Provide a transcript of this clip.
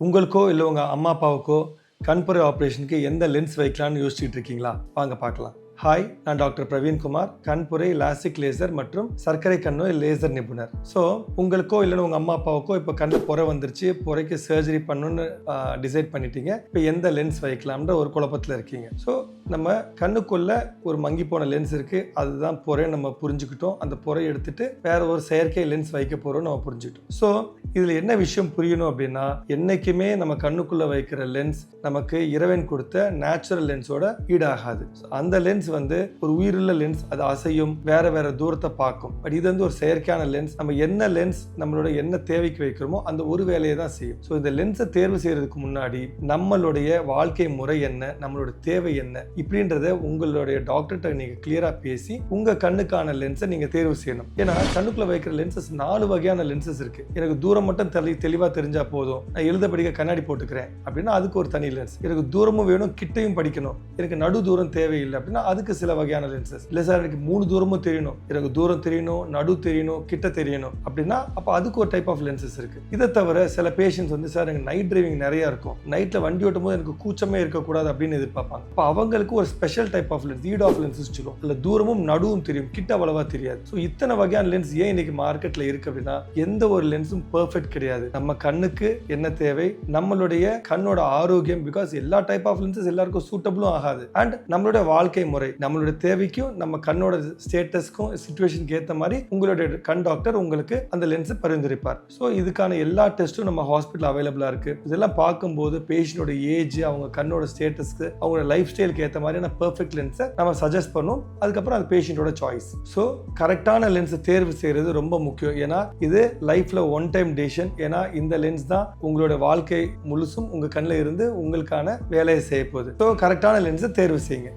உங்களுக்கோ இல்லை உங்கள் அம்மா அப்பாவுக்கோ கண்புரை ஆப்ரேஷனுக்கு எந்த லென்ஸ் வைக்கலாம்னு யோசிச்சுட்டு இருக்கீங்களா? வாங்க பார்க்கலாம். ஹாய், நான் டாக்டர் பிரவீன்குமார், கண்புரை, லாசிக் லேசர் மற்றும் சர்க்கரை கண்ணோய் லேசர் நிபுணர். ஸோ உங்களுக்கோ இல்லைன்னா உங்கள் அம்மா அப்பாவுக்கோ இப்போ கண்ணில் புரை வந்துருச்சு, புரைக்கு சர்ஜரி பண்ணணும்னு டிசைட் பண்ணிட்டீங்க. இப்போ எந்த லென்ஸ் வைக்கலாம்ன்ற ஒரு குழப்பத்தில் இருக்கீங்க. ஸோ நம்ம கண்ணுக்குள்ள ஒரு மங்கி போன லென்ஸ் இருக்குது, அதுதான் புரை நம்ம புரிஞ்சுக்கிட்டோம். அந்த புரை எடுத்துட்டு வேற ஒரு செயற்கை லென்ஸ் வைக்க போகிறோம் நம்ம புரிஞ்சுக்கிட்டோம். ஸோ இதில் என்ன விஷயம் புரியணும் அப்படின்னா, என்றைக்குமே நம்ம கண்ணுக்குள்ளே வைக்கிற லென்ஸ் நமக்கு இறைவன் கொடுத்த நேச்சுரல் லென்ஸோட ஈடாகாது. அந்த லென்ஸ் வந்து ஒரு உயிருள்ள லென்ஸ், அது அசையும், வேற வேற தூரத்தை பார்க்கும். பட் இது வந்து ஒரு செயற்கையான லென்ஸ். நம்ம என்ன லென்ஸ் நம்மளோட என்ன தேவைக்கு வைக்கிறோமோ அந்த ஒரு வேலையை தான் செய்யும். ஸோ இந்த லென்ஸை தேர்வு செய்யறதுக்கு முன்னாடி நம்மளுடைய வாழ்க்கை முறை என்ன, நம்மளோட தேவை என்ன, இப்படின்றத உங்களுடைய டாக்டர்கிட்ட நீங்க கிளியரா பேசி உங்க கண்ணுக்கான லென்ஸை நீங்க தேர்வு செய்யணும். ஏன்னா கண்ணுக்குள்ள வைக்கிற லென்சஸ் 4 வகையான லென்சஸ் இருக்கு. எனக்கு தூரம் மட்டும் தெளிவா தெரிஞ்சா போதும், நான் எழுத படிக்க கண்ணாடி போட்டுக்கிறேன் அப்படின்னா அதுக்கு ஒரு தனி லென்ஸ். எனக்கு தூரமும் வேணும், கிட்டையும் படிக்கணும், எனக்கு நடு தூரம் தேவையில்லை அப்படின்னா அதுக்கு சில வகையான லென்சஸ். இல்லை சார் எனக்கு 3 தூரமும் தெரியணும், எனக்கு தூரம் தெரியணும், நடு தெரியணும், கிட்ட தெரியணும் அப்படின்னா அப்ப அதுக்கு ஒரு டைப் ஆஃப் லென்சஸ் இருக்கு. இதை தவிர சில பேஷண்ட்ஸ் வந்து சார் எனக்கு நைட் டிரைவிங் நிறைய இருக்கும், நைட்ல வண்டி ஓட்டும் போது எனக்கு கூச்சமே இருக்கக்கூடாது அப்படின்னு எதிர்பார்ப்பாங்க. அப்ப அவங்களுக்கு ஒரு ஸ்பெஷல் டைப் ஆஃப் லென்ஸ், ஈட் ஆஃப் லென்சஸ் சொல்லுவோம். இல்ல தூரமும் நடுவும் தெரியும், கிட்ட அவ்வளவா தெரியாது. ஸோ இத்தனை வகையான லென்ஸ் ஏன் இன்னைக்கு மார்க்கெட்ல இருக்கு அப்படின்னா, எந்த ஒரு லென்ஸும் பெர்ஃபெக்ட் கிடையாது. நம்ம கண்ணுக்கு என்ன தேவை, நம்மளுடைய கண்ணோட ஆரோக்கியம், பிகாஸ் எல்லா டைப் ஆஃப் லென்சஸ் எல்லாருக்கும் சூட்டபிளும் ஆகாது. அண்ட் நம்மளுடைய வாழ்க்கை முறை, நம்மளுடைய தேவைக்கும் நம்ம கண்ணோட ஸ்டேட்டஸ்க்கும் சிச்சுவேஷனுக்கு ஏற்ற மாதிரி உங்களுடைய கண் டாக்டர் உங்களுக்கு அந்த லென்ஸை பரிந்துரைப்பார். ஸோ இதுக்கான எல்லா டெஸ்ட்டும் நம்ம ஹாஸ்பிட்டல் அவைலபிளா இருக்கு. இதெல்லாம் பார்க்கும்போது பேஷண்டோட ஏஜ், அவங்க கண்ணோட ஸ்டேட்டஸ்க்கு, அவங்களோட லைஃப் ஸ்டைலுக்கு ஏற்ற மாதிரியான பெர்ஃபெக்ட் லென்ஸை நம்ம சஜஸ்ட் பண்ணுவோம். அதுக்கப்புறம் அது பேஷண்டோட சாய்ஸ். ஸோ கரெக்டான லென்ஸை தேர்வு செய்யறது ரொம்ப முக்கியம். ஏன்னா இது லைஃப்ல ஒன் டைம் டெசிஷன். ஏன்னா இந்த லென்ஸ் தான் உங்களோட வாழ்க்கை முழுசும் உங்க கண்ணில் இருந்து உங்களுக்கான வேலையை செய்ய போகுது. ஸோ கரெக்டான லென்ஸை தேர்வு செய்யுங்க.